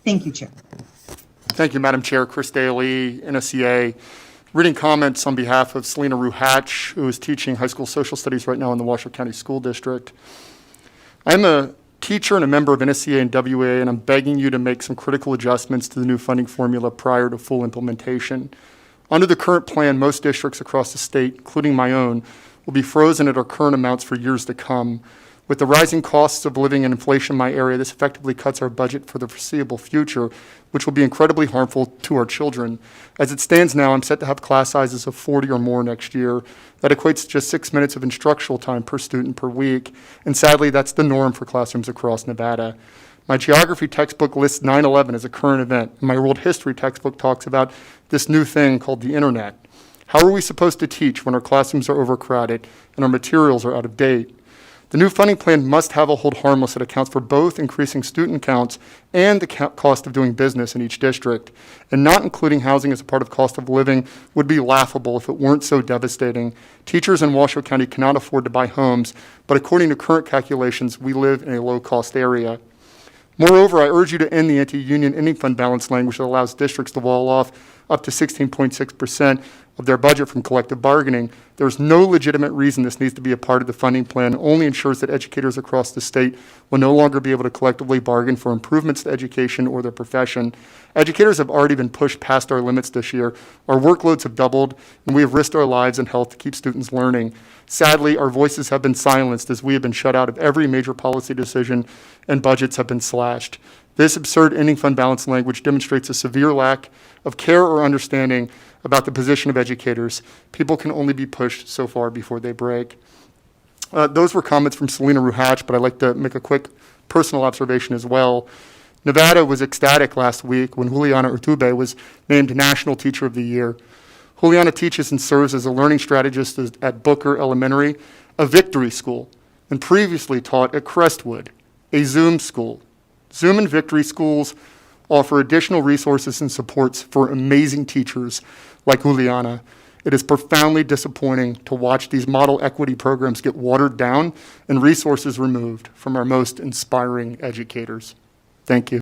Thank you, Chair. Thank you, Madam Chair. Chris Daly, NSCA. Reading comments on behalf of Selena Ruhatch, who is teaching high school social studies right now in the Washoe County School District. I'm a teacher and a member of NSCA and WA, and I'm begging you to make some critical adjustments to the new funding formula prior to full implementation. Under the current plan, most districts across the state, including my own, will be frozen at our current amounts for years to come. With the rising costs of living and inflation in my area, this effectively cuts our budget for the foreseeable future, which will be incredibly harmful to our children. As it stands now, I'm set to have class sizes of 40 or more next year. That equates to just 6 minutes of instructional time per student per week, and sadly, that's the norm for classrooms across Nevada. My geography textbook lists 9/11 as a current event, and my world history textbook talks about this new thing called the internet. How are we supposed to teach when our classrooms are overcrowded and our materials are out of date? The new funding plan must have a hold harmless that accounts for both increasing student counts and the cost of doing business in each district. And not including housing as a part of cost of living would be laughable if it weren't so devastating. Teachers in Washoe County cannot afford to buy homes, but according to current calculations, we live in a low-cost area. Moreover, I urge you to end the anti-union ending fund balance language that allows districts to wall off up to 16.6% of their budget from collective bargaining. There's no legitimate reason this needs to be a part of the funding plan. It only ensures that educators across the state will no longer be able to collectively bargain for improvements to education or their profession. Educators have already been pushed past our limits this year. Our workloads have doubled, and we have risked our lives and health to keep students learning. Sadly, our voices have been silenced as we have been shut out of every major policy decision and budgets have been slashed. This absurd ending fund balance language demonstrates a severe lack of care or understanding about the position of educators. People can only be pushed so far before they break. Those were comments from Selena Ruhatch, but I'd like to make a quick personal observation as well. Nevada was ecstatic last week when Juliana Urtube was named National Teacher of the Year. Juliana teaches and serves as a learning strategist at Booker Elementary, a Victory School, and previously taught at Crestwood, a Zoom school. Zoom and Victory schools offer additional resources and supports for amazing teachers like Juliana. It is profoundly disappointing to watch these model equity programs get watered down and resources removed from our most inspiring educators. Thank you.